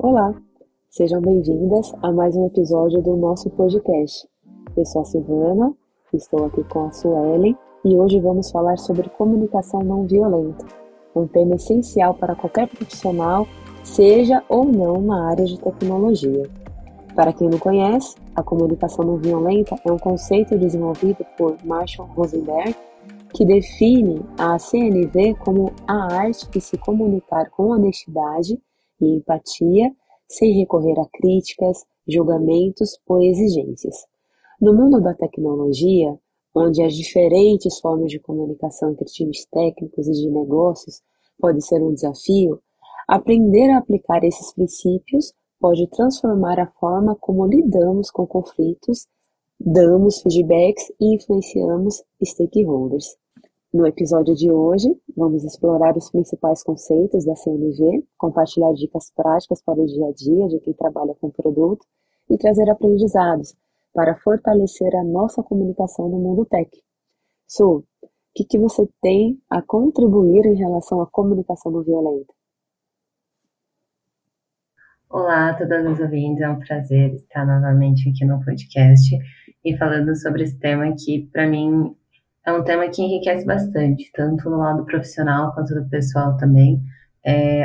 Olá, sejam bem-vindas a mais um episódio do nosso podcast. Eu sou a Silvana, estou aqui com a Suelen e hoje vamos falar sobre comunicação não violenta, um tema essencial para qualquer profissional, seja ou não na área de tecnologia. Para quem não conhece, a comunicação não violenta é um conceito desenvolvido por Marshall Rosenberg que define a CNV como a arte de se comunicar com honestidade e empatia, sem recorrer a críticas, julgamentos ou exigências. No mundo da tecnologia, onde as diferentes formas de comunicação entre times técnicos e de negócios pode ser um desafio, aprender a aplicar esses princípios pode transformar a forma como lidamos com conflitos, damos feedbacks e influenciamos stakeholders. No episódio de hoje, vamos explorar os principais conceitos da CNV, compartilhar dicas práticas para o dia a dia de quem trabalha com produto e trazer aprendizados para fortalecer a nossa comunicação no mundo tech. Su, o que você tem a contribuir em relação à comunicação não violenta? Olá a todas as ouvintes, é um prazer estar novamente aqui no podcast e falando sobre esse tema que, para mim, é um tema que enriquece bastante, tanto no lado profissional quanto do pessoal também.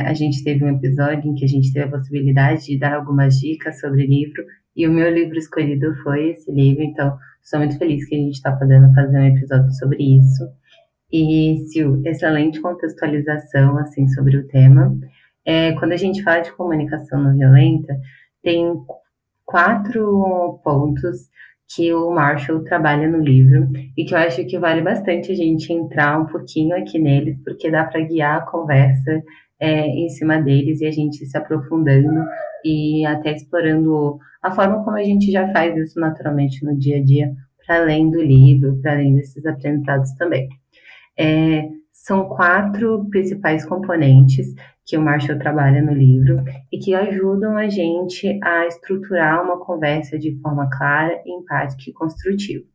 A gente teve um episódio em que a gente teve a possibilidade de dar algumas dicas sobre livro, e o meu livro escolhido foi esse livro, então estou muito feliz que a gente está podendo fazer um episódio sobre isso. E, Sil, excelente contextualização assim, sobre o tema. Quando a gente fala de comunicação não violenta, tem 4 pontos que o Marshall trabalha no livro e que eu acho que vale bastante a gente entrar um pouquinho aqui neles, porque dá para guiar a conversa em cima deles e a gente se aprofundando e até explorando a forma como a gente já faz isso naturalmente no dia a dia, para além do livro, para além desses aprendizados também. São 4 principais componentes que o Marshall trabalha no livro e que ajudam a gente a estruturar uma conversa de forma clara, empática e construtiva.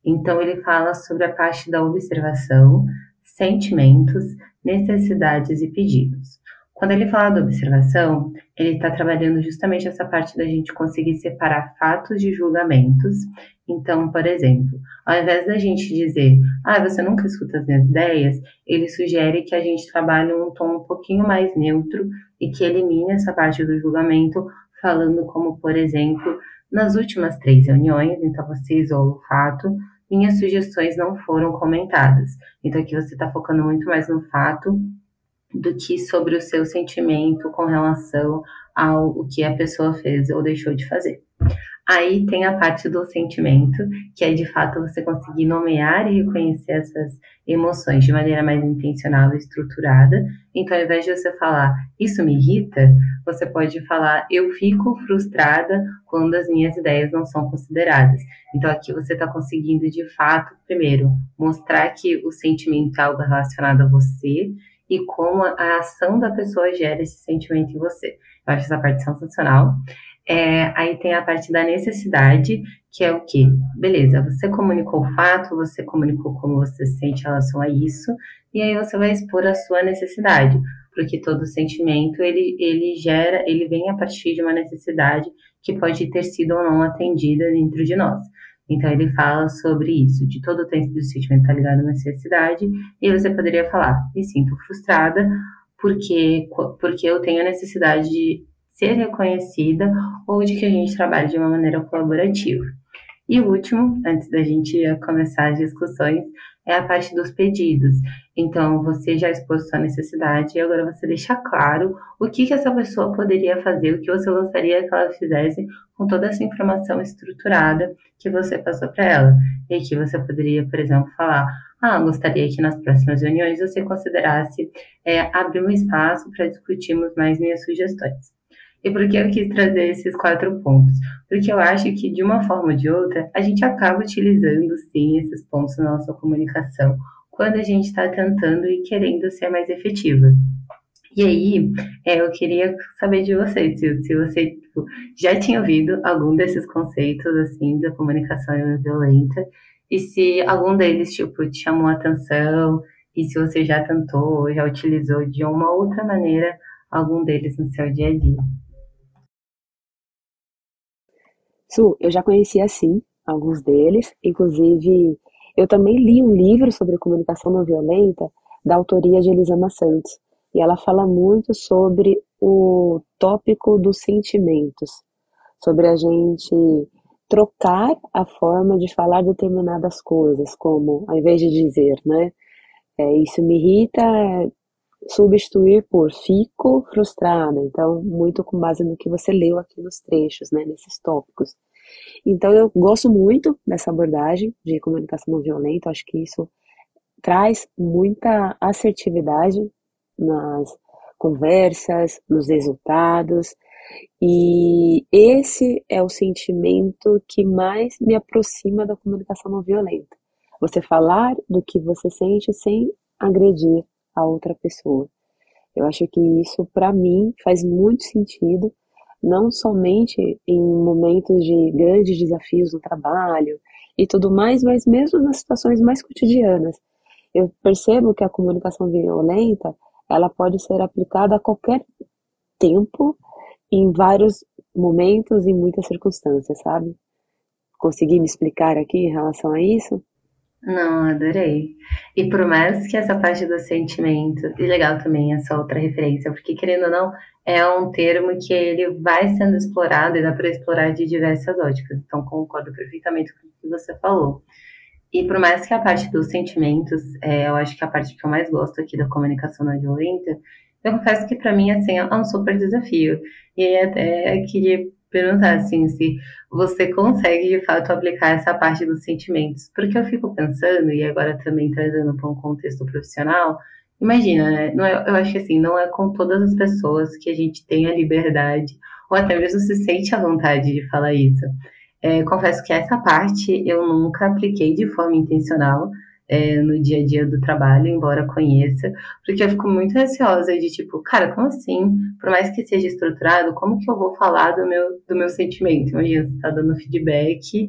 Então, ele fala sobre a parte da observação, sentimentos, necessidades e pedidos. Quando ele fala da observação, ele está trabalhando justamente essa parte da gente conseguir separar fatos de julgamentos. Então, por exemplo, ao invés da gente dizer, você nunca escuta as minhas ideias, ele sugere que a gente trabalhe um tom um pouquinho mais neutro e que elimine essa parte do julgamento, falando como, por exemplo, nas últimas 3 reuniões, então você isola o fato, minhas sugestões não foram comentadas. Então aqui você está focando muito mais no fato do que sobre o seu sentimento com relação ao que a pessoa fez ou deixou de fazer. Aí tem a parte do sentimento, que é de fato você conseguir nomear e reconhecer essas emoções de maneira mais intencional e estruturada. Então, ao invés de você falar, isso me irrita, você pode falar, eu fico frustrada quando as minhas ideias não são consideradas. Então, aqui você está conseguindo, de fato, primeiro, mostrar que o sentimento é algo relacionado a você e como a ação da pessoa gera esse sentimento em você. Eu acho essa parte sensacional. Aí tem a parte da necessidade, que é o quê? Beleza, você comunicou o fato, você comunicou como você se sente em relação a isso, e aí você vai expor a sua necessidade, porque todo sentimento, ele vem a partir de uma necessidade que pode ter sido ou não atendida dentro de nós. Então, ele fala sobre isso, de todo o tempo do sentimento está ligado à necessidade, e você poderia falar, me sinto frustrada, porque eu tenho a necessidade de ser reconhecida ou de que a gente trabalhe de uma maneira colaborativa. E o último, antes da gente começar as discussões, é a parte dos pedidos. Então, você já expôs sua necessidade e agora você deixa claro o que essa pessoa poderia fazer, o que você gostaria que ela fizesse com toda essa informação estruturada que você passou para ela. E aqui você poderia, por exemplo, falar, gostaria que nas próximas reuniões você considerasse abrir um espaço para discutirmos mais minhas sugestões. E por que eu quis trazer esses 4 pontos? Porque eu acho que, de uma forma ou de outra, a gente acaba utilizando, sim, esses pontos na nossa comunicação quando a gente está tentando e querendo ser mais efetiva. E aí, eu queria saber de você, se você já tinha ouvido algum desses conceitos, assim, da comunicação não violenta, e se algum deles, te chamou a atenção, e se você já tentou, já utilizou de uma outra maneira algum deles no seu dia a dia. Su, eu já conhecia sim alguns deles, inclusive eu também li um livro sobre comunicação não violenta da autoria de Elisama Santos, e ela fala muito sobre o tópico dos sentimentos, sobre a gente trocar a forma de falar determinadas coisas, como ao invés de dizer, né, isso me irrita, substituir por fico frustrada, então muito com base no que você leu aqui nos trechos, né, nesses tópicos. Então eu gosto muito dessa abordagem de comunicação não violenta, acho que isso traz muita assertividade nas conversas, nos resultados, e esse é o sentimento que mais me aproxima da comunicação não violenta. Você falar do que você sente sem agredir a outra pessoa. Eu acho que isso, para mim, faz muito sentido, não somente em momentos de grandes desafios no trabalho e tudo mais, mas mesmo nas situações mais cotidianas. Eu percebo que a comunicação violenta, ela pode ser aplicada a qualquer tempo, em vários momentos, em muitas circunstâncias, sabe? Consegui me explicar aqui em relação a isso? Não, adorei. E por mais que essa parte do sentimento, e legal também essa outra referência, porque querendo ou não, é um termo que ele vai sendo explorado e dá para explorar de diversas óticas. Então concordo perfeitamente com o que você falou. E por mais que a parte dos sentimentos, eu acho que a parte que eu mais gosto aqui da comunicação não violenta, eu confesso que para mim assim é um super desafio. E aí até queria perguntar assim se você consegue de fato aplicar essa parte dos sentimentos, porque eu fico pensando e agora também trazendo para um contexto profissional, imagina, né? Não é, eu acho que assim não é com todas as pessoas que a gente tem a liberdade ou até mesmo se sente à vontade de falar isso. Confesso que essa parte eu nunca apliquei de forma intencional no dia a dia do trabalho, embora conheça, porque eu fico muito receosa de tipo, cara, como assim? Por mais que seja estruturado, como que eu vou falar do meu sentimento? Imagina, você está dando feedback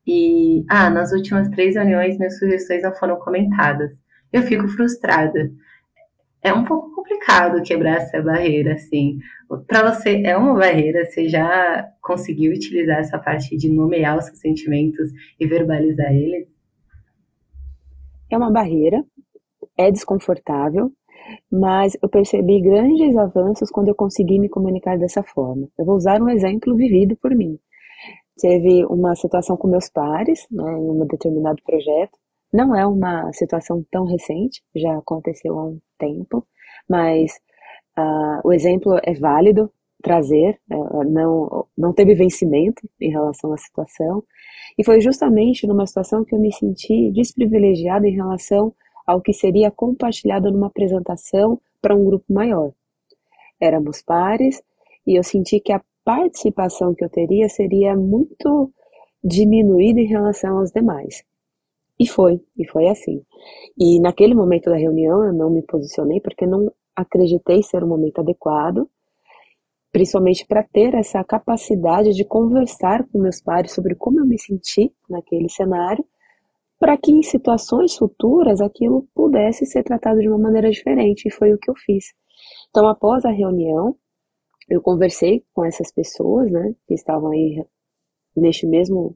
e, nas últimas 3 reuniões minhas sugestões não foram comentadas. Eu fico frustrada. É um pouco complicado quebrar essa barreira, assim. Para você, é uma barreira? Você já conseguiu utilizar essa parte de nomear os seus sentimentos e verbalizar eles? É uma barreira, é desconfortável, mas eu percebi grandes avanços quando eu consegui me comunicar dessa forma. Eu vou usar um exemplo vivido por mim. Teve uma situação com meus pares, né, em um determinado projeto. Não é uma situação tão recente, já aconteceu há um tempo, mas o exemplo é válido trazer, não teve vencimento em relação à situação, e foi justamente numa situação que eu me senti desprivilegiada em relação ao que seria compartilhado numa apresentação para um grupo maior. Éramos pares e eu senti que a participação que eu teria seria muito diminuída em relação aos demais. E foi assim. E naquele momento da reunião eu não me posicionei porque não acreditei ser o momento adequado, principalmente para ter essa capacidade de conversar com meus pares sobre como eu me senti naquele cenário, para que em situações futuras aquilo pudesse ser tratado de uma maneira diferente, e foi o que eu fiz. Então, após a reunião, eu conversei com essas pessoas, né, que estavam aí neste mesmo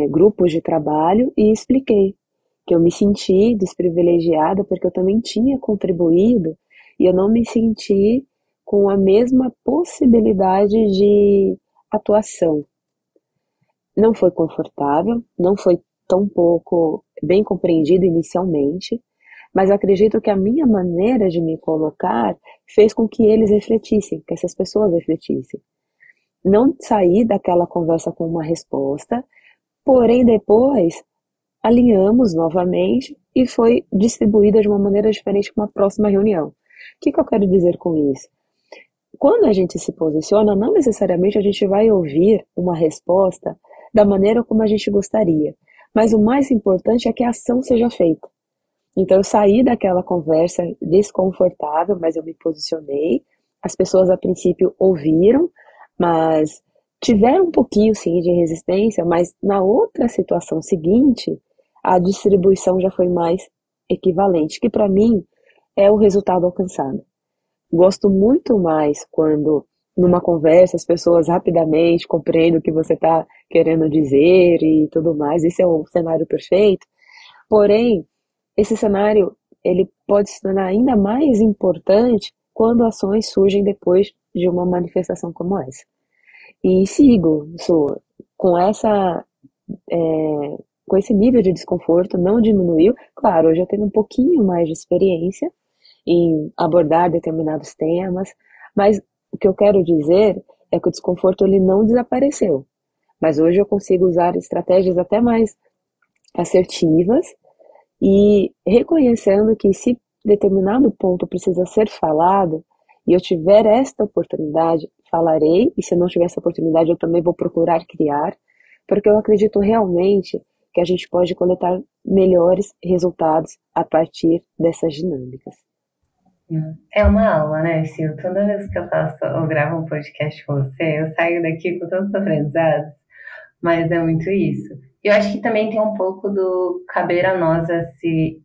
grupo de trabalho e expliquei que eu me senti desprivilegiada porque eu também tinha contribuído e eu não me senti com a mesma possibilidade de atuação. Não foi confortável, não foi tão pouco bem compreendido inicialmente, mas acredito que a minha maneira de me colocar fez com que eles refletissem, que essas pessoas refletissem. Não saí daquela conversa com uma resposta, porém depois alinhamos novamente e foi distribuída de uma maneira diferente para uma próxima reunião. O que eu quero dizer com isso? Quando a gente se posiciona, não necessariamente a gente vai ouvir uma resposta da maneira como a gente gostaria, mas o mais importante é que a ação seja feita. Então eu saí daquela conversa desconfortável, mas eu me posicionei. As pessoas a princípio ouviram, mas tiveram um pouquinho sim de resistência, mas na outra situação seguinte, a distribuição já foi mais equivalente, que para mim é o resultado alcançado. Gosto muito mais quando numa conversa as pessoas rapidamente compreendem o que você está querendo dizer e tudo mais. Esse é o cenário perfeito. Porém, esse cenário ele pode se tornar ainda mais importante quando ações surgem depois de uma manifestação como essa. E sigo, Su, com essa com esse nível de desconforto, não diminuiu. Claro, hoje eu tenho um pouquinho mais de experiência em abordar determinados temas, mas o que eu quero dizer é que o desconforto ele não desapareceu. Mas hoje eu consigo usar estratégias até mais assertivas e reconhecendo que se determinado ponto precisa ser falado e eu tiver esta oportunidade, falarei, e se eu não tiver essa oportunidade, eu também vou procurar criar, porque eu acredito realmente que a gente pode coletar melhores resultados a partir dessas dinâmicas. É uma aula, né, Sil? Toda vez que eu faço ou gravo um podcast com você, eu saio daqui com tantos aprendizados, mas é muito isso. Eu acho que também tem um pouco do caber a nós esse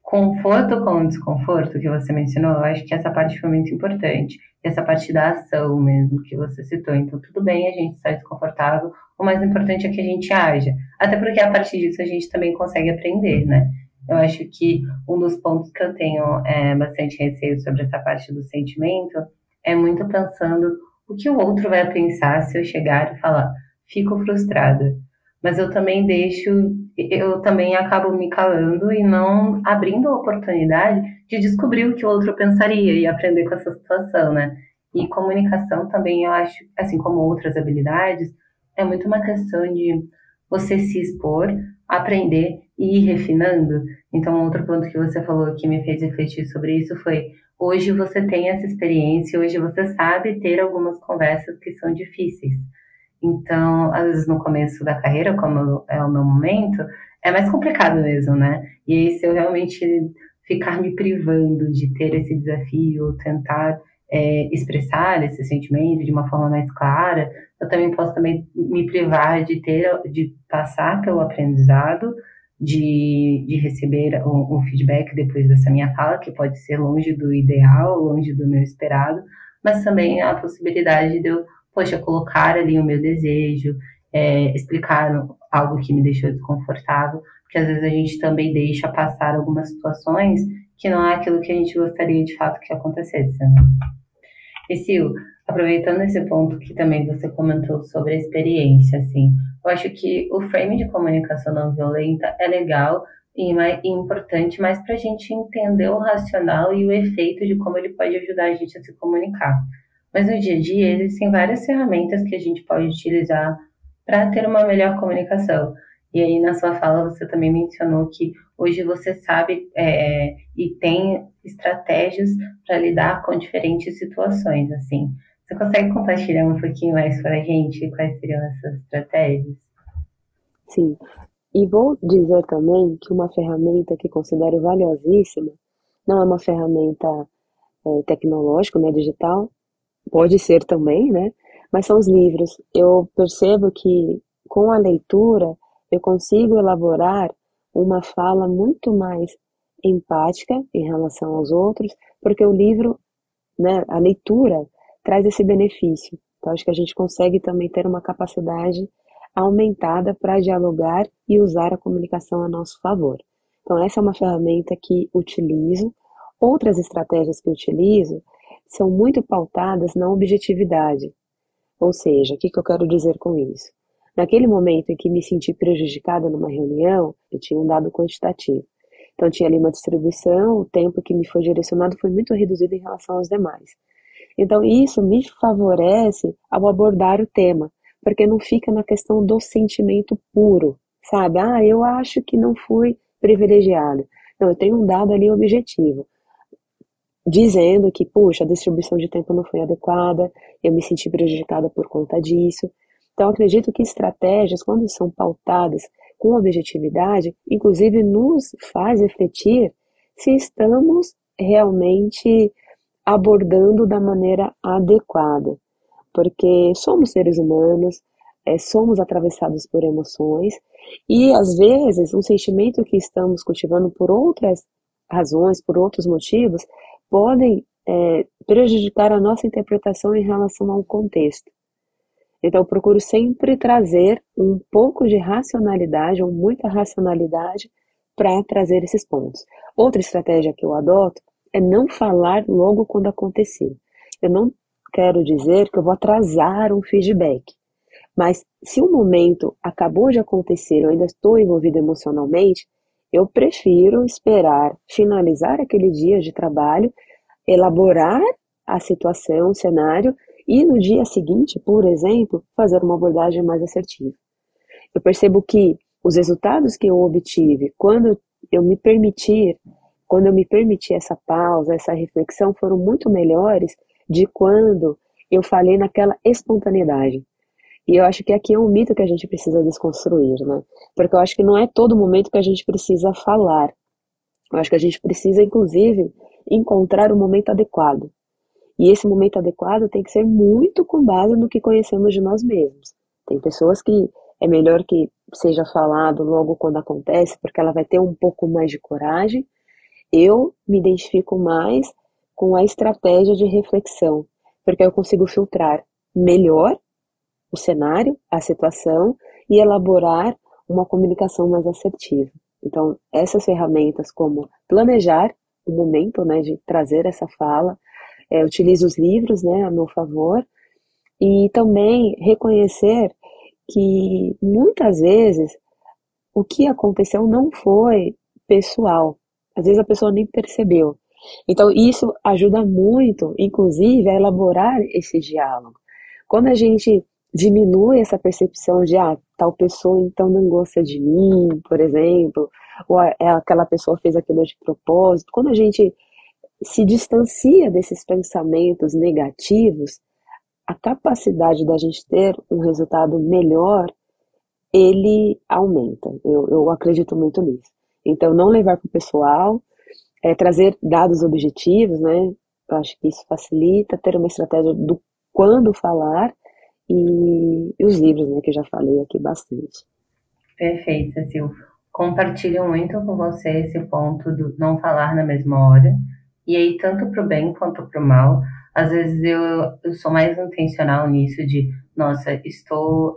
conforto com o desconforto que você mencionou. Eu acho que essa parte foi muito importante. Essa parte da ação mesmo que você citou. Então, tudo bem a gente estar desconfortável, o mais importante é que a gente haja. Até porque a partir disso a gente também consegue aprender, né? Eu acho que um dos pontos que eu tenho bastante receio sobre essa parte do sentimento é muito pensando o que o outro vai pensar se eu chegar e falar, fico frustrada. Mas eu também acabo me calando e não abrindo a oportunidade de descobrir o que o outro pensaria e aprender com essa situação, né? E comunicação também, eu acho, assim como outras habilidades, é muito uma questão de você se expor, aprender e ir refinando. Então, outro ponto que você falou que me fez refletir sobre isso foi: hoje você tem essa experiência, hoje você sabe ter algumas conversas que são difíceis. Então, às vezes no começo da carreira, como é o meu momento, é mais complicado mesmo, né? E aí, se eu realmente ficar me privando de ter esse desafio, tentar expressar esse sentimento de uma forma mais clara, eu também posso também me privar de passar pelo aprendizado, de receber um feedback depois dessa minha fala, que pode ser longe do ideal, longe do meu esperado, mas também a possibilidade de eu, poxa, colocar ali o meu desejo, explicar algo que me deixou desconfortável, porque às vezes a gente também deixa passar algumas situações que não é aquilo que a gente gostaria de fato que acontecesse, né? E Sil, aproveitando esse ponto que também você comentou sobre a experiência, assim, eu acho que o frame de comunicação não violenta é legal e importante, mas para a gente entender o racional e o efeito de como ele pode ajudar a gente a se comunicar. Mas no dia a dia existem várias ferramentas que a gente pode utilizar para ter uma melhor comunicação. E aí na sua fala você também mencionou que hoje você sabe e tem estratégias para lidar com diferentes situações, assim. Você consegue compartilhar um pouquinho mais para a gente quais seriam essas estratégias? Sim, e vou dizer também que uma ferramenta que considero valiosíssima não é uma ferramenta tecnológica, né, digital, pode ser também, né? Mas são os livros. Eu percebo que com a leitura eu consigo elaborar uma fala muito mais empática em relação aos outros, porque o livro, né, a leitura traz esse benefício. Então acho que a gente consegue também ter uma capacidade aumentada para dialogar e usar a comunicação a nosso favor. Então essa é uma ferramenta que utilizo. Outras estratégias que eu utilizo são muito pautadas na objetividade. Ou seja, o que eu quero dizer com isso? Naquele momento em que me senti prejudicada numa reunião, eu tinha um dado quantitativo. Então, tinha ali uma distribuição, o tempo que me foi direcionado foi muito reduzido em relação aos demais. Então, isso me favorece ao abordar o tema, porque não fica na questão do sentimento puro, sabe? Ah, eu acho que não fui privilegiado. Não, eu tenho um dado ali objetivo dizendo que, puxa, a distribuição de tempo não foi adequada, eu me senti prejudicada por conta disso. Então, acredito que estratégias, quando são pautadas com objetividade, inclusive nos faz refletir se estamos realmente abordando da maneira adequada, porque somos seres humanos, somos atravessados por emoções e às vezes um sentimento que estamos cultivando por outras razões, por outros motivos, podem prejudicar a nossa interpretação em relação ao contexto. Então, eu procuro sempre trazer um pouco de racionalidade, ou muita racionalidade, para trazer esses pontos. Outra estratégia que eu adoto é não falar logo quando acontecer. Eu não quero dizer que eu vou atrasar um feedback, mas se o momento acabou de acontecer, eu ainda estou envolvido emocionalmente, eu prefiro esperar finalizar aquele dia de trabalho, elaborar a situação, o cenário, e no dia seguinte, por exemplo, fazer uma abordagem mais assertiva. Eu percebo que os resultados que eu obtive eu me permitir, quando eu me permiti essa pausa, essa reflexão, foram muito melhores de quando eu falei naquela espontaneidade. E eu acho que aqui é um mito que a gente precisa desconstruir, né? Porque eu acho que não é todo momento que a gente precisa falar. Eu acho que a gente precisa, inclusive, encontrar o momento adequado. E esse momento adequado tem que ser muito com base no que conhecemos de nós mesmos. Tem pessoas que é melhor que seja falado logo quando acontece, porque ela vai ter um pouco mais de coragem. Eu me identifico mais com a estratégia de reflexão, porque eu consigo filtrar melhor o cenário, a situação e elaborar uma comunicação mais assertiva. Então, essas ferramentas como planejar o momento, né, de trazer essa fala, utilizo os livros, né, a meu favor, e também reconhecer que muitas vezes o que aconteceu não foi pessoal. Às vezes a pessoa nem percebeu. Então, isso ajuda muito, inclusive, a elaborar esse diálogo. Quando a gente diminui essa percepção de, tal pessoa então não gosta de mim, por exemplo, ou aquela pessoa fez aquilo de propósito, quando a gente se distancia desses pensamentos negativos, a capacidade da gente ter um resultado melhor, ele aumenta. Eu acredito muito nisso. Então, não levar para o pessoal, trazer dados objetivos, né? Eu acho que isso facilita, ter uma estratégia do quando falar e os livros, né, que eu já falei aqui bastante. Perfeito, Sil. Compartilho muito com você esse ponto do não falar na mesma hora. E aí, tanto para o bem quanto para o mal, às vezes eu sou mais intencional nisso de, nossa, estou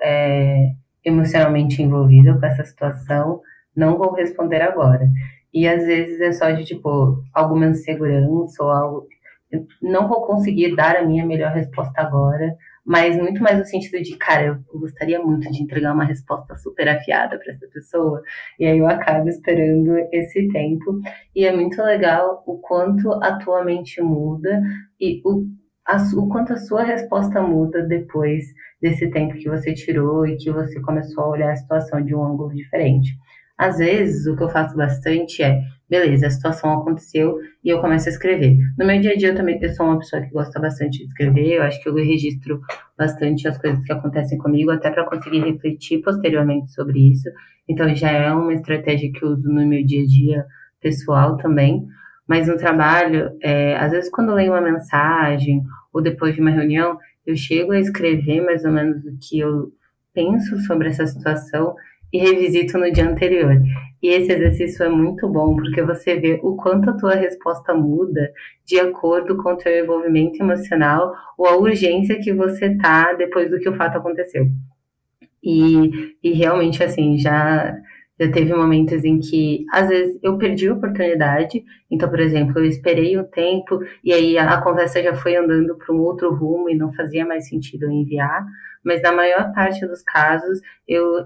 emocionalmente envolvida com essa situação, não vou responder agora. E às vezes é só de, tipo, alguma insegurança ou algo, não vou conseguir dar a minha melhor resposta agora, mas muito mais no sentido de, cara, eu gostaria muito de entregar uma resposta super afiada para essa pessoa, e aí eu acabo esperando esse tempo, e é muito legal o quanto a tua mente muda e o quanto a sua resposta muda depois desse tempo que você tirou e que você começou a olhar a situação de um ângulo diferente. Às vezes, o que eu faço bastante é, beleza, a situação aconteceu e eu começo a escrever. No meu dia a dia, eu sou uma pessoa que gosta bastante de escrever, eu acho que eu registro bastante as coisas que acontecem comigo, até para conseguir refletir posteriormente sobre isso. Então, já é uma estratégia que eu uso no meu dia a dia pessoal também. Mas no trabalho, às vezes quando eu leio uma mensagem ou depois de uma reunião, eu chego a escrever mais ou menos o que eu penso sobre essa situação e revisito no dia anterior. E esse exercício é muito bom, porque você vê o quanto a tua resposta muda de acordo com o teu envolvimento emocional ou a urgência que você tá depois do que o fato aconteceu. E realmente, assim, já teve momentos em que, às vezes, eu perdi a oportunidade. Então, por exemplo, eu esperei um tempo e aí a conversa já foi andando para um outro rumo e não fazia mais sentido eu enviar. Mas na maior parte dos casos, eu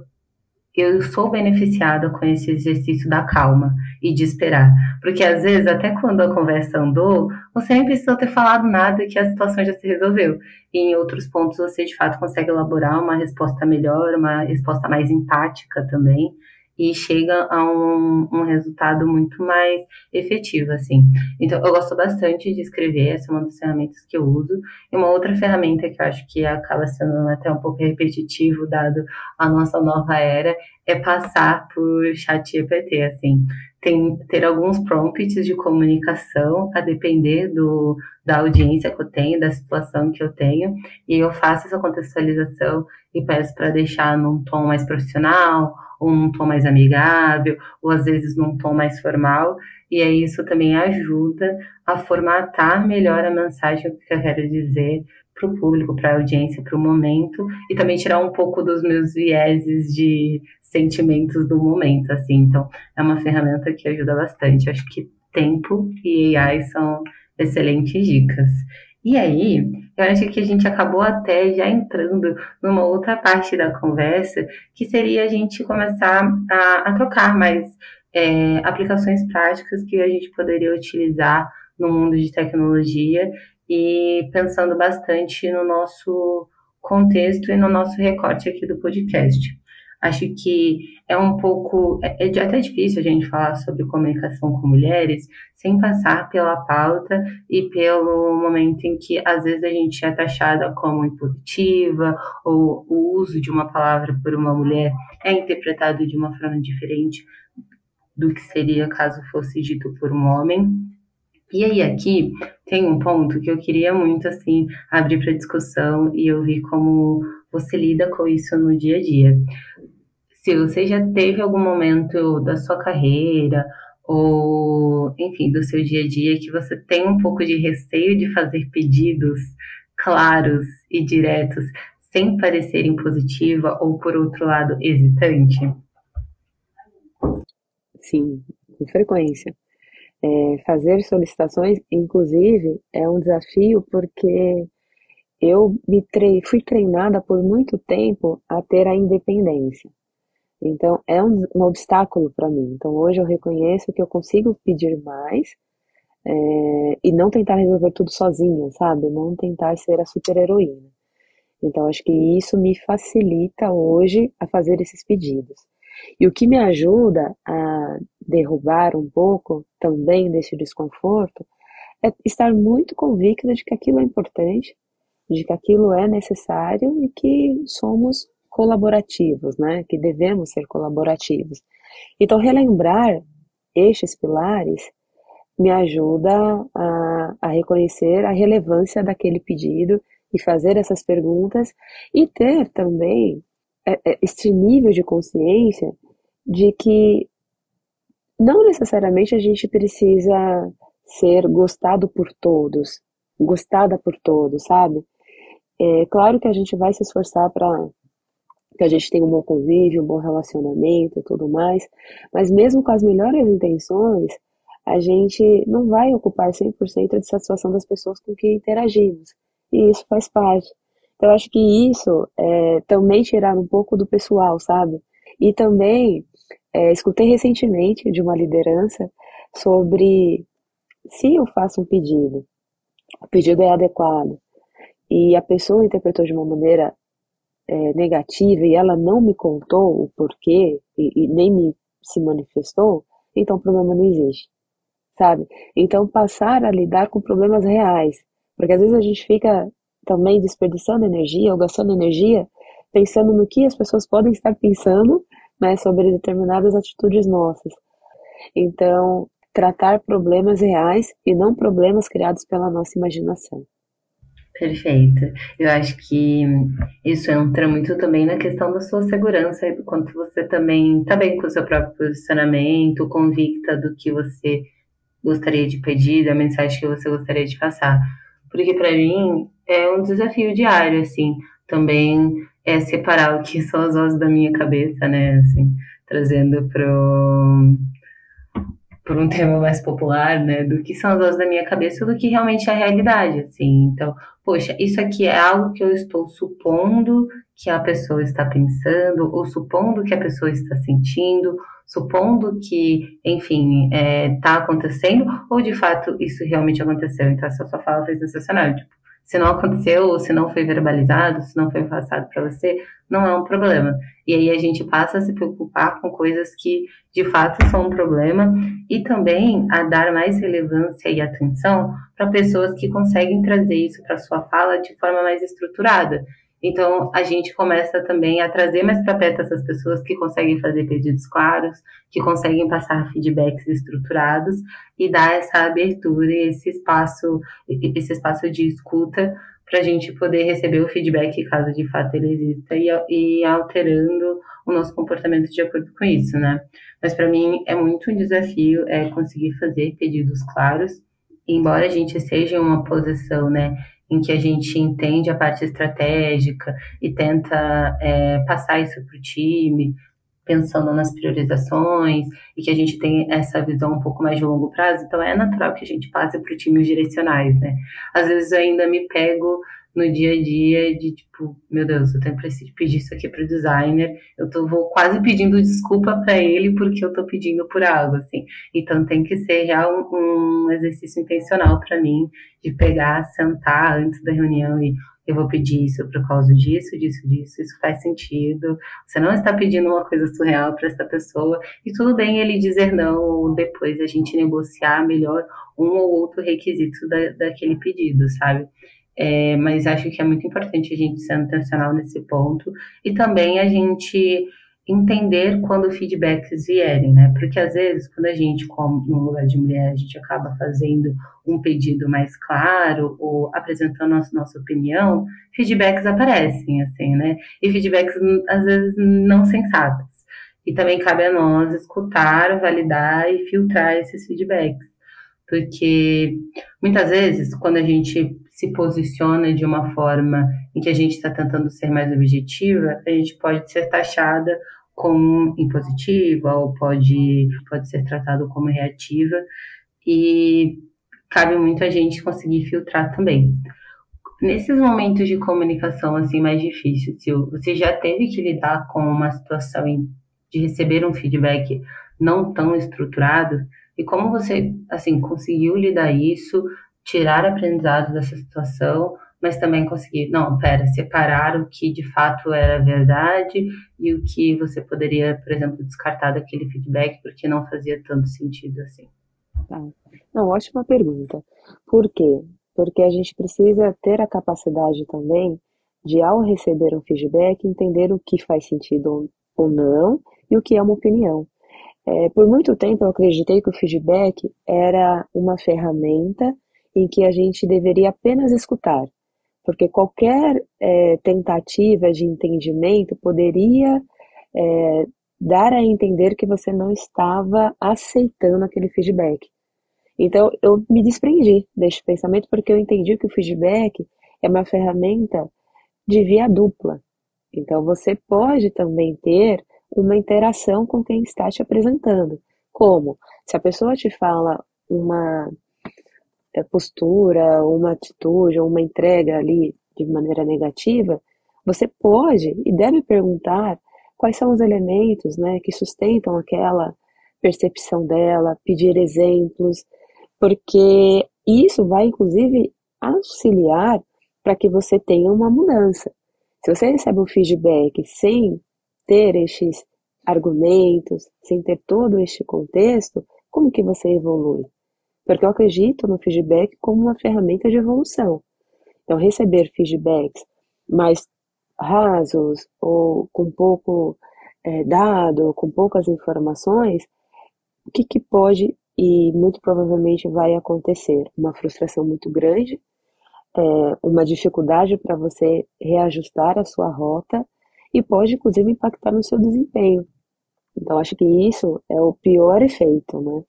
sou beneficiada com esse exercício da calma e de esperar. Porque às vezes, até quando a conversa andou, você nem precisou ter falado nada que a situação já se resolveu. E em outros pontos você de fato consegue elaborar uma resposta melhor, uma resposta mais empática também. E chega a um resultado muito mais efetivo, assim. Então, eu gosto bastante de escrever, essa é uma das ferramentas que eu uso. E uma outra ferramenta que eu acho que acaba sendo até um pouco repetitivo, dado a nossa nova era, é passar por chat GPT, assim. Ter alguns prompts de comunicação a depender da audiência que eu tenho, da situação que eu tenho, e eu faço essa contextualização e peço para deixar num tom mais profissional ou num tom mais amigável, ou às vezes num tom mais formal, e aí isso também ajuda a formatar melhor a mensagem que eu quero dizer para o público, para a audiência, para o momento, e também tirar um pouco dos meus vieses de sentimentos do momento, assim. Então, é uma ferramenta que ajuda bastante. Acho que tempo e AI são excelentes dicas. E aí, eu acho que a gente acabou até já entrando numa outra parte da conversa, que seria a gente começar a trocar mais aplicações práticas que a gente poderia utilizar no mundo de tecnologia e pensando bastante no nosso contexto e no nosso recorte aqui do podcast. Acho que é um pouco, até difícil a gente falar sobre comunicação com mulheres sem passar pela pauta e pelo momento em que às vezes a gente é taxada como impositiva ou o uso de uma palavra por uma mulher é interpretado de uma forma diferente do que seria caso fosse dito por um homem. E aí aqui tem um ponto que eu queria muito assim abrir para discussão e eu vi como você lida com isso no dia a dia. Se você já teve algum momento da sua carreira ou, enfim, do seu dia a dia que você tem um pouco de receio de fazer pedidos claros e diretos sem parecer impositiva ou, por outro lado, hesitante? Sim, com frequência. Fazer solicitações, inclusive, é um desafio porque fui treinada por muito tempo a ter a independência. Então, é um obstáculo para mim. Então, hoje eu reconheço que eu consigo pedir mais, e não tentar resolver tudo sozinha, sabe? Não tentar ser a super-heroína. Então, acho que isso me facilita hoje a fazer esses pedidos. E o que me ajuda a derrubar um pouco também desse desconforto é estar muito convicta de que aquilo é importante, de que aquilo é necessário e que somos colaborativos, né? Que devemos ser colaborativos. Então, relembrar estes pilares me ajuda a reconhecer a relevância daquele pedido e fazer essas perguntas e ter também este nível de consciência de que não necessariamente a gente precisa ser gostado por todos, gostada por todos, sabe? É claro que a gente vai se esforçar para que a gente tenha um bom convívio, um bom relacionamento e tudo mais, mas mesmo com as melhores intenções, a gente não vai ocupar 100% de satisfação das pessoas com quem interagimos, e isso faz parte. Então, eu acho que isso é também tirar um pouco do pessoal, sabe? E também escutei recentemente de uma liderança sobre se eu faço um pedido, o pedido é adequado, e a pessoa interpretou de uma maneira negativa e ela não me contou o porquê e nem me se manifestou, então o problema não existe, sabe? Então passar a lidar com problemas reais, porque às vezes a gente fica também desperdiçando energia ou gastando energia pensando no que as pessoas podem estar pensando, né, sobre determinadas atitudes nossas. Então, tratar problemas reais e não problemas criados pela nossa imaginação. Perfeito. Eu acho que isso entra muito também na questão da sua segurança e do quanto você também está bem com o seu próprio posicionamento, convicta do que você gostaria de pedir, da mensagem que você gostaria de passar. Porque para mim é um desafio diário, assim, também é separar o que são as vozes da minha cabeça, né, assim, trazendo por um tema mais popular, né, do que são as vozes da minha cabeça, do que realmente é a realidade, assim. Então, poxa, isso aqui é algo que eu estou supondo que a pessoa está pensando, ou supondo que a pessoa está sentindo, supondo que, enfim, está acontecendo, ou de fato isso realmente aconteceu. Então, essa sua fala foi sensacional. Tipo, se não aconteceu, ou se não foi verbalizado, se não foi passado para você, não é um problema. E aí a gente passa a se preocupar com coisas que de fato são um problema e também a dar mais relevância e atenção para pessoas que conseguem trazer isso para sua fala de forma mais estruturada. Então, a gente começa também a trazer mais para perto essas pessoas que conseguem fazer pedidos claros, que conseguem passar feedbacks estruturados e dar essa abertura e esse espaço de escuta para a gente poder receber o feedback caso de fato ele exista e alterando o nosso comportamento de acordo com isso, né? Mas para mim é muito um desafio conseguir fazer pedidos claros, embora a gente esteja em uma posição, né, em que a gente entende a parte estratégica e tenta passar isso para o time, pensando nas priorizações e que a gente tem essa visão um pouco mais de longo prazo, então é natural que a gente passe para o time os direcionais, né? Às vezes eu ainda me pego no dia a dia de tipo, meu Deus, eu tenho preciso pedir isso aqui para o designer, vou quase pedindo desculpa para ele porque eu estou pedindo por algo, assim. Então tem que ser já um exercício intencional para mim de pegar, sentar antes da reunião e eu vou pedir isso por causa disso, disso, disso, isso faz sentido. Você não está pedindo uma coisa surreal para essa pessoa e tudo bem ele dizer não ou depois a gente negociar melhor um ou outro requisito daquele pedido, sabe? Mas acho que é muito importante a gente ser intencional nesse ponto e também a gente entender quando feedbacks vierem, né? Porque às vezes, quando a gente, como no lugar de mulher, a gente acaba fazendo um pedido mais claro ou apresentando a nossa opinião, feedbacks aparecem, assim, né? E feedbacks, às vezes, não sensatos. E também cabe a nós escutar, validar e filtrar esses feedbacks. Porque muitas vezes, quando a gente se posiciona de uma forma em que a gente está tentando ser mais objetiva, a gente pode ser taxada como impositiva ou pode ser tratado como reativa e cabe muito a gente conseguir filtrar também. Nesses momentos de comunicação assim mais difíceis, Sil, você já teve que lidar com uma situação de receber um feedback não tão estruturado? E como você assim conseguiu lidar isso, tirar aprendizado dessa situação, mas também conseguir, não, pera, separar o que de fato era verdade e o que você poderia, por exemplo, descartar daquele feedback porque não fazia tanto sentido assim. Tá. Não, ótima pergunta. Por quê? Porque a gente precisa ter a capacidade também de, ao receber um feedback, entender o que faz sentido ou não e o que é uma opinião. Por muito tempo eu acreditei que o feedback era uma ferramenta em que a gente deveria apenas escutar, porque qualquer tentativa de entendimento poderia dar a entender que você não estava aceitando aquele feedback. Então, eu me desprendi deste pensamento porque eu entendi que o feedback é uma ferramenta de via dupla. Então, você pode também ter uma interação com quem está te apresentando. Como? Se a pessoa te fala uma postura, uma atitude, ou uma entrega ali de maneira negativa, você pode e deve perguntar quais são os elementos, né, que sustentam aquela percepção dela, pedir exemplos, porque isso vai, inclusive, auxiliar para que você tenha uma mudança. Se você recebe um feedback sem ter estes argumentos, sem ter todo este contexto, como que você evolui? Porque eu acredito no feedback como uma ferramenta de evolução. Então, receber feedbacks mais rasos ou com pouco dado, com poucas informações, o que, que pode e muito provavelmente vai acontecer? Uma frustração muito grande, uma dificuldade para você reajustar a sua rota e pode, inclusive, impactar no seu desempenho. Então, acho que isso é o pior efeito, né?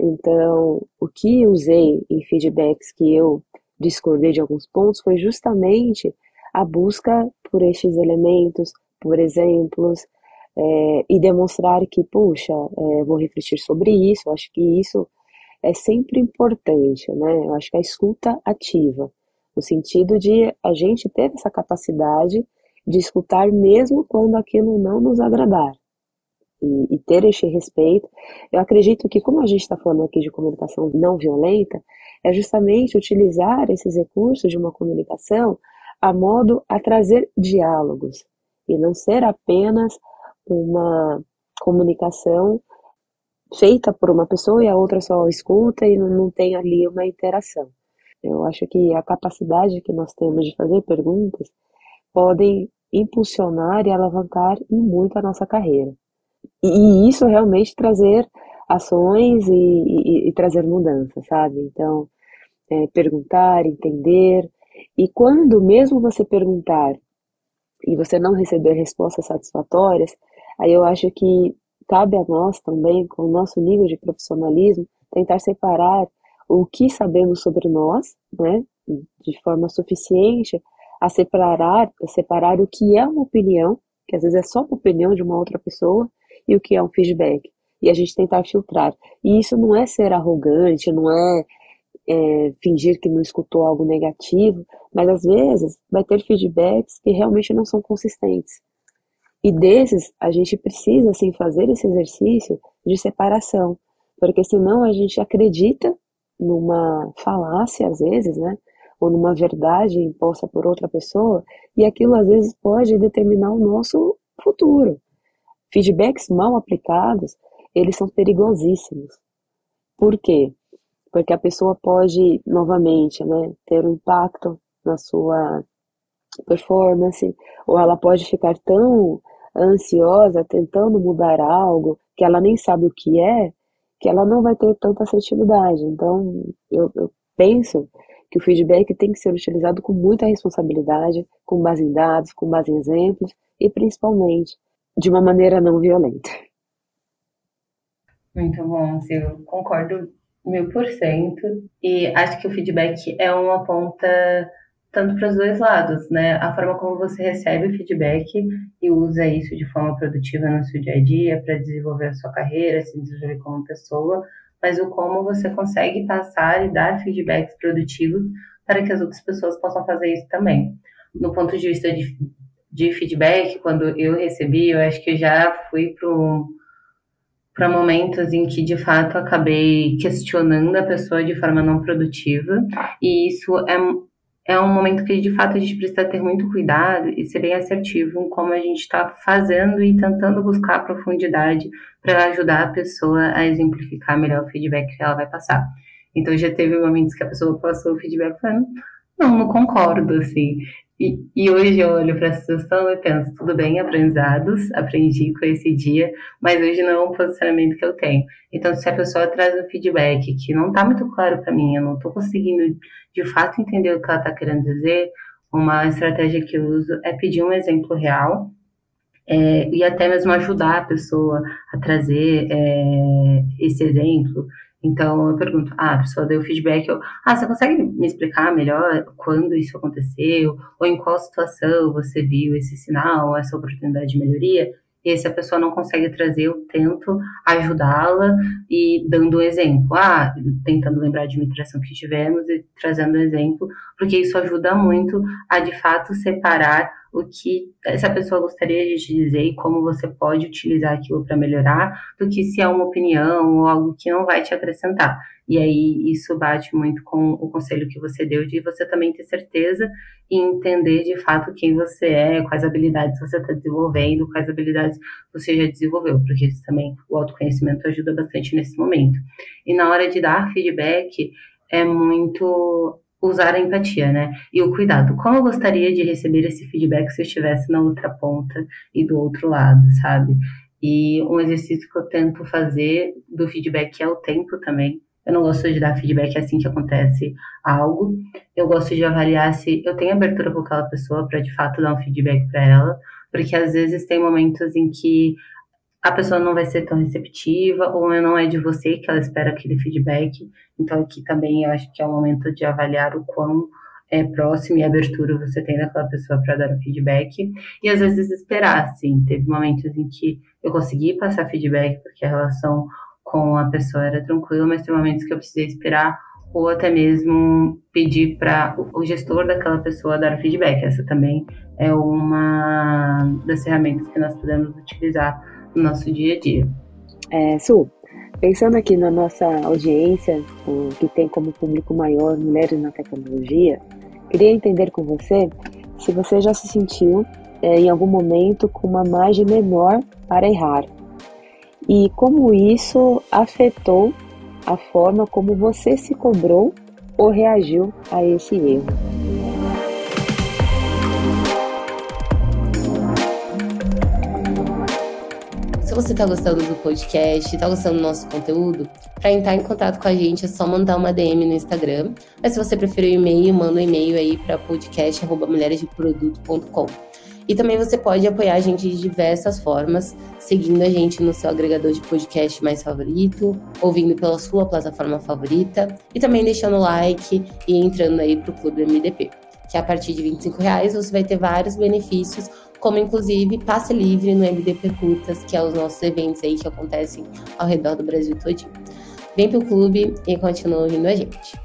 Então, o que usei em feedbacks que eu discordei de alguns pontos foi justamente a busca por estes elementos, por exemplos, e demonstrar que, puxa, vou refletir sobre isso, eu acho que isso é sempre importante, né? Eu acho que a escuta ativa, no sentido de a gente ter essa capacidade de escutar mesmo quando aquilo não nos agradar. E ter este respeito. Eu acredito que, como a gente está falando aqui de comunicação não violenta, é justamente utilizar esses recursos de uma comunicação a modo a trazer diálogos e não ser apenas uma comunicação feita por uma pessoa e a outra só escuta e não tem ali uma interação. Eu acho que a capacidade que nós temos de fazer perguntas podem impulsionar e alavancar em muito a nossa carreira. E isso realmente trazer ações e trazer mudança, sabe? Então, perguntar, entender E quando mesmo você perguntar e você não receber respostas satisfatórias, aí eu acho que cabe a nós também, com o nosso nível de profissionalismo, tentar separar o que sabemos sobre nós, né, de forma suficiente a separar o que é uma opinião, que às vezes é só uma opinião de uma outra pessoa, e o que é um feedback. E a gente tentar filtrar. E isso não é ser arrogante, não é fingir que não escutou algo negativo, mas às vezes vai ter feedbacks que realmente não são consistentes. E desses, a gente precisa, assim, fazer esse exercício de separação, porque senão a gente acredita numa falácia, às vezes, né? Ou numa verdade imposta por outra pessoa, e aquilo, às vezes, pode determinar o nosso futuro. Feedbacks mal aplicados, eles são perigosíssimos. Por quê? Porque a pessoa pode, novamente, né, ter um impacto na sua performance, ou ela pode ficar tão ansiosa tentando mudar algo que ela nem sabe o que ela não vai ter tanta assertividade. Então, eu penso que o feedback tem que ser utilizado com muita responsabilidade, com base em dados, com base em exemplos e principalmente de uma maneira não violenta. Muito bom, eu concordo 1000%. E acho que o feedback é uma ponta tanto para os dois lados, né? A forma como você recebe o feedback e usa isso de forma produtiva no seu dia a dia para desenvolver a sua carreira, se desenvolver como pessoa, mas o como você consegue passar e dar feedbacks produtivos para que as outras pessoas possam fazer isso também. No ponto de vista de feedback, quando eu recebi, eu acho que eu já fui para momentos em que de fato acabei questionando a pessoa de forma não produtiva, e isso é um momento que de fato a gente precisa ter muito cuidado e ser bem assertivo em como a gente está fazendo e tentando buscar profundidade para ajudar a pessoa a exemplificar melhor o feedback que ela vai passar. Então já teve momentos que a pessoa passou o feedback falando, não concordo, assim. E hoje eu olho para a situação e penso, tudo bem, aprendizados, aprendi com esse dia, mas hoje não é um posicionamento que eu tenho. Então, se a pessoa traz um feedback que não está muito claro para mim, eu não estou conseguindo de fato entender o que ela está querendo dizer, uma estratégia que eu uso é pedir um exemplo real e até mesmo ajudar a pessoa a trazer esse exemplo. Então, eu pergunto, a pessoa deu feedback, você consegue me explicar melhor quando isso aconteceu? Ou em qual situação você viu esse sinal, essa oportunidade de melhoria? E se a pessoa não consegue trazer, eu tento ajudá-la e dando um exemplo. Tentando lembrar de uma interação que tivemos e trazendo um exemplo, porque isso ajuda muito a, de fato, separar o que essa pessoa gostaria de te dizer e como você pode utilizar aquilo para melhorar, do que se é uma opinião ou algo que não vai te acrescentar. E aí isso bate muito com o conselho que você deu de você também ter certeza e entender de fato quem você é, quais habilidades você está desenvolvendo, quais habilidades você já desenvolveu, porque isso também, o autoconhecimento ajuda bastante nesse momento. E na hora de dar feedback, é muito usar a empatia, né? E o cuidado. Como eu gostaria de receber esse feedback se eu estivesse na outra ponta e do outro lado, sabe? E um exercício que eu tento fazer do feedback é o tempo também. Eu não gosto de dar feedback assim que acontece algo. Eu gosto de avaliar se eu tenho abertura com aquela pessoa para de fato dar um feedback para ela, porque às vezes tem momentos em que a pessoa não vai ser tão receptiva, ou não é de você que ela espera aquele feedback. Então aqui também eu acho que é o momento de avaliar o quão próximo e abertura você tem daquela pessoa para dar o feedback. E às vezes esperar, assim. Teve momentos em que eu consegui passar feedback porque a relação com a pessoa era tranquila, mas tem momentos que eu precisei esperar ou até mesmo pedir para o gestor daquela pessoa dar feedback. Essa também é uma das ferramentas que nós podemos utilizar no nosso dia a dia. Su, pensando aqui na nossa audiência, que tem como público maior mulheres na tecnologia, queria entender com você se você já se sentiu em algum momento com uma margem menor para errar e como isso afetou a forma como você se cobrou ou reagiu a esse erro. você está gostando do podcast, está gostando do nosso conteúdo, para entrar em contato com a gente é só mandar uma DM no Instagram. Mas se você preferir o e-mail, manda um e-mail aí para podcast@mulheresdeproduto.com. E também você pode apoiar a gente de diversas formas, seguindo a gente no seu agregador de podcast mais favorito, ouvindo pela sua plataforma favorita e também deixando o like e entrando aí pro Clube MDP, que a partir de R$ 25 você vai ter vários benefícios, como inclusive passe livre no MDP Curtas, que é os nossos eventos aí que acontecem ao redor do Brasil todinho. Vem pro clube e continua ouvindo a gente.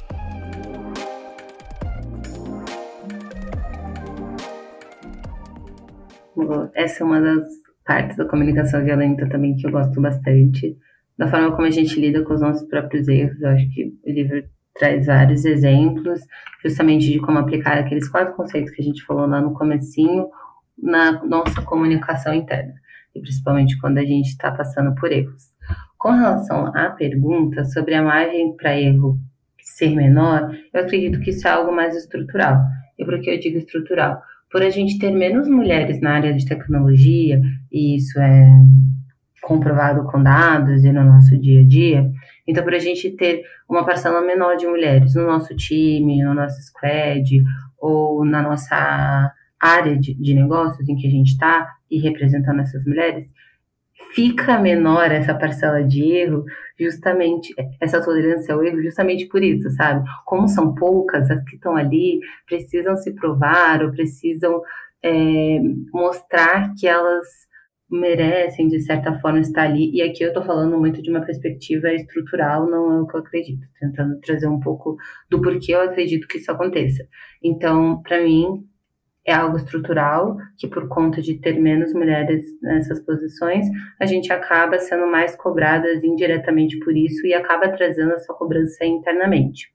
Essa é uma das partes da comunicação violenta também que eu gosto bastante, da forma como a gente lida com os nossos próprios erros. Eu acho que o livro traz vários exemplos, justamente de como aplicar aqueles 4 conceitos que a gente falou lá no comecinho na nossa comunicação interna, e principalmente quando a gente está passando por erros. Com relação à pergunta sobre a margem para erro ser menor, eu acredito que isso é algo mais estrutural. E por que eu digo estrutural? Por a gente ter menos mulheres na área de tecnologia, e isso é comprovado com dados e no nosso dia a dia, então por a gente ter uma parcela menor de mulheres no nosso time, no nosso squad, ou na nossa área de negócios em que a gente está, e representando essas mulheres, fica menor essa parcela de erro, justamente, essa tolerância ao erro, justamente por isso, sabe? Como são poucas, as que estão ali precisam se provar ou precisam mostrar que elas merecem, de certa forma, estar ali. E aqui eu estou falando muito de uma perspectiva estrutural, não é o que eu acredito, tentando trazer um pouco do porquê eu acredito que isso aconteça. Então, para mim, é algo estrutural, que por conta de ter menos mulheres nessas posições, a gente acaba sendo mais cobradas indiretamente por isso e acaba trazendo essa cobrança internamente.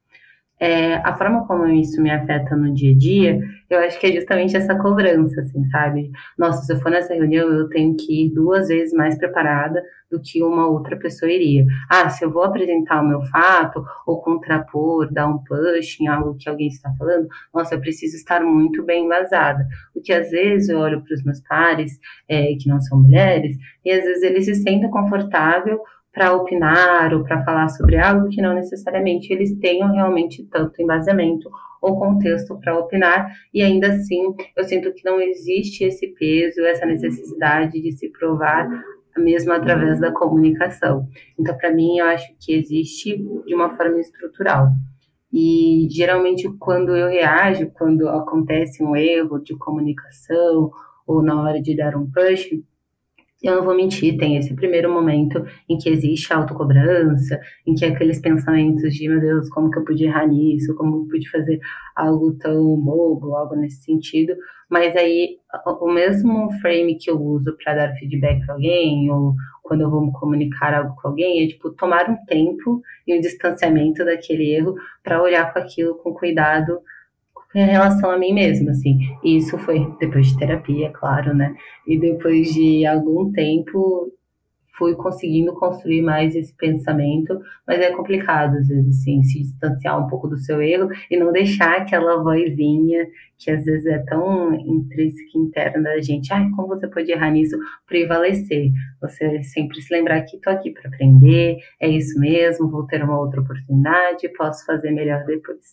A forma como isso me afeta no dia a dia, eu acho que é justamente essa cobrança, assim, sabe? Nossa, se eu for nessa reunião, eu tenho que ir 2 vezes mais preparada do que uma outra pessoa iria. Ah, se eu vou apresentar o meu fato, ou contrapor, dar um push em algo que alguém está falando, nossa, eu preciso estar muito bem embasada. Porque às vezes eu olho para os meus pares, que não são mulheres, e às vezes eles se sentem confortáveis para opinar ou para falar sobre algo que não necessariamente eles tenham realmente tanto embasamento ou contexto para opinar, e ainda assim eu sinto que não existe esse peso, essa necessidade de se provar mesmo através da comunicação. Então, para mim, eu acho que existe de uma forma estrutural. E geralmente quando eu reajo, quando acontece um erro de comunicação ou na hora de dar um push, eu não vou mentir, tem esse primeiro momento em que existe a autocobrança, em que aqueles pensamentos de, meu Deus, como que eu pude errar nisso, como eu pude fazer algo tão bobo, algo nesse sentido, mas aí o mesmo frame que eu uso para dar feedback para alguém, ou quando eu vou comunicar algo com alguém, é tipo tomar um tempo e um distanciamento daquele erro para olhar com aquilo com cuidado em relação a mim mesma, assim. E isso foi depois de terapia, claro, né? E depois de algum tempo fui conseguindo construir mais esse pensamento, mas é complicado, às vezes, assim, se distanciar um pouco do seu erro e não deixar aquela vozinha que às vezes é tão intrínseca interna da gente, ai, como você pode errar nisso, prevalecer. Você sempre se lembrar que estou aqui para aprender, é isso mesmo, vou ter uma outra oportunidade, posso fazer melhor depois.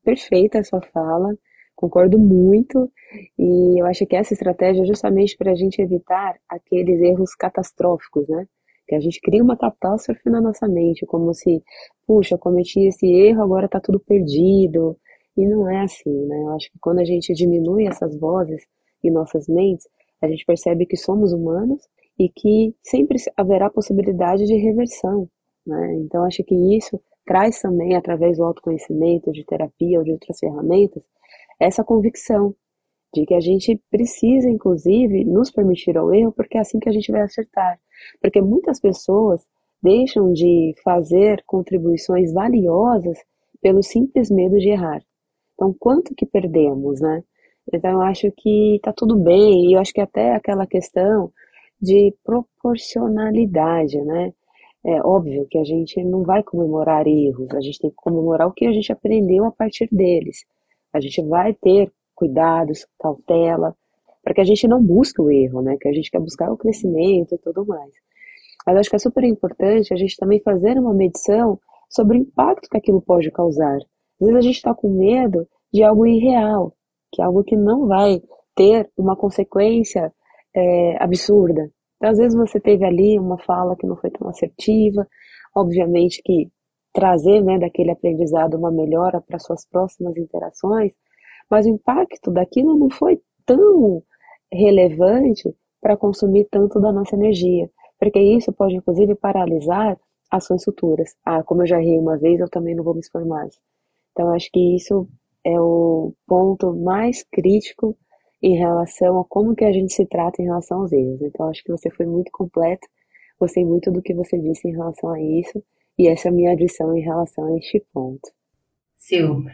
Perfeita a sua fala, concordo muito, e eu acho que essa estratégia é justamente para a gente evitar aqueles erros catastróficos, né? Que a gente cria uma catástrofe na nossa mente, como se, puxa, eu cometi esse erro, agora está tudo perdido. E não é assim, né? Eu acho que quando a gente diminui essas vozes em nossas mentes, a gente percebe que somos humanos e que sempre haverá possibilidade de reversão, né? Então, acho que isso traz também, através do autoconhecimento, de terapia ou de outras ferramentas, essa convicção de que a gente precisa, inclusive, nos permitir ao erro, porque é assim que a gente vai acertar. Porque muitas pessoas deixam de fazer contribuições valiosas pelo simples medo de errar. Então, quanto que perdemos, né? Então, eu acho que tá tudo bem, e eu acho que até aquela questão de proporcionalidade, né? É óbvio que a gente não vai comemorar erros, a gente tem que comemorar o que a gente aprendeu a partir deles. A gente vai ter cuidados, cautela, para que a gente não busque o erro, né? Que a gente quer buscar o crescimento e tudo mais. Mas eu acho que é super importante a gente também fazer uma medição sobre o impacto que aquilo pode causar. Às vezes a gente está com medo de algo irreal, que é algo que não vai ter uma consequência absurda. Então, às vezes você teve ali uma fala que não foi tão assertiva, obviamente que trazer, né, daquele aprendizado uma melhora para suas próximas interações, mas o impacto daquilo não foi tão relevante para consumir tanto da nossa energia, porque isso pode inclusive paralisar ações futuras. Ah, como eu já errei uma vez, eu também não vou me expor mais. Então, acho que isso é o ponto mais crítico em relação a como que a gente se trata em relação aos erros. Então, acho que você foi muito completo, gostei muito do que você disse em relação a isso, e essa é a minha adição em relação a este ponto. Sil,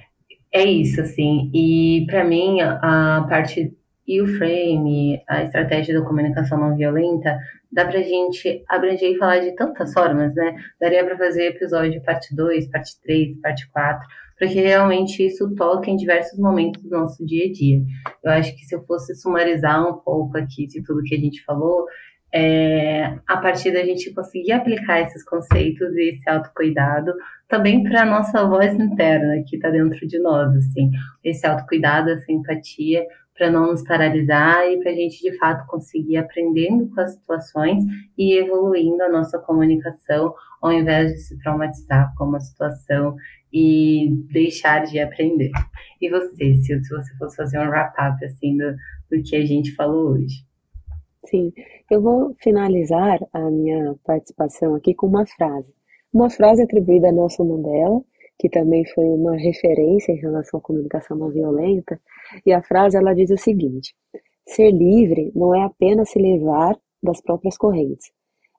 é isso, assim. E para mim, a parte e o frame, a estratégia da comunicação não violenta, dá pra gente abranger e falar de tantas formas, né? Daria para fazer episódio parte 2, parte 3, parte 4, porque realmente isso toca em diversos momentos do nosso dia a dia. Eu acho que se eu fosse sumarizar um pouco aqui de tudo que a gente falou, a partir da gente conseguir aplicar esses conceitos e esse autocuidado também para a nossa voz interna que está dentro de nós, assim, esse autocuidado, essa empatia, para não nos paralisar e para a gente de fato conseguir aprendendo com as situações e evoluindo a nossa comunicação, ao invés de se traumatizar com uma situação e deixar de aprender. E você, se você fosse fazer um wrap-up assim do que a gente falou hoje? Sim, eu vou finalizar a minha participação aqui com uma frase. Uma frase atribuída a Nelson Mandela, que também foi uma referência em relação à comunicação não violenta, e a frase ela diz o seguinte: ser livre não é apenas se levar das próprias correntes,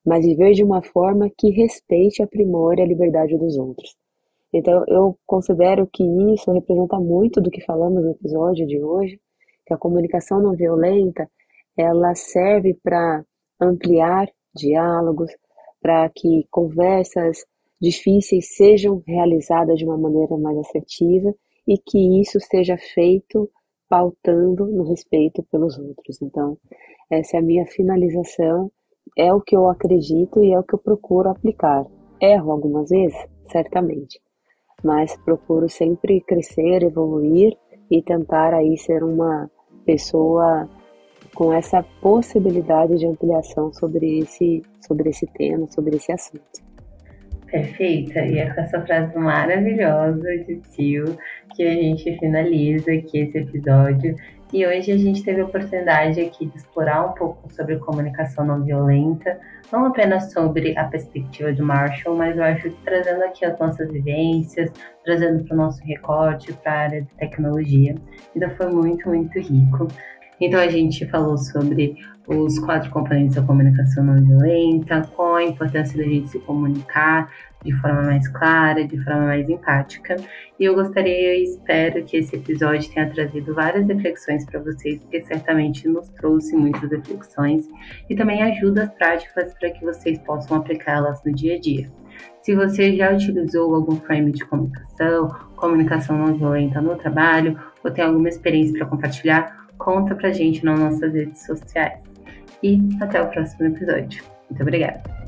mas viver de uma forma que respeite e aprimore a liberdade dos outros. Então, eu considero que isso representa muito do que falamos no episódio de hoje, que a comunicação não violenta, ela serve para ampliar diálogos, para que conversas difíceis sejam realizadas de uma maneira mais assertiva e que isso seja feito pautando no respeito pelos outros. Então, essa é a minha finalização, é o que eu acredito e é o que eu procuro aplicar. Erro algumas vezes? Certamente, mas procuro sempre crescer, evoluir e tentar aí ser uma pessoa com essa possibilidade de ampliação sobre esse tema, sobre esse assunto. Perfeita, e é com essa frase maravilhosa de Sil que a gente finaliza aqui esse episódio. E hoje a gente teve a oportunidade aqui de explorar um pouco sobre comunicação não violenta, não apenas sobre a perspectiva do Marshall, mas eu acho que trazendo aqui as nossas vivências, trazendo para o nosso recorte, para a área de tecnologia. Ainda foi muito, muito rico. Então a gente falou sobre os 4 componentes da comunicação não violenta, qual a importância da gente se comunicar de forma mais clara, de forma mais empática. E eu gostaria e espero que esse episódio tenha trazido várias reflexões para vocês, porque certamente nos trouxe muitas reflexões e também ajudas práticas para que vocês possam aplicá-las no dia a dia. Se você já utilizou algum frame de comunicação não violenta no trabalho, ou tem alguma experiência para compartilhar, conta pra gente nas nossas redes sociais. E até o próximo episódio. Muito obrigada!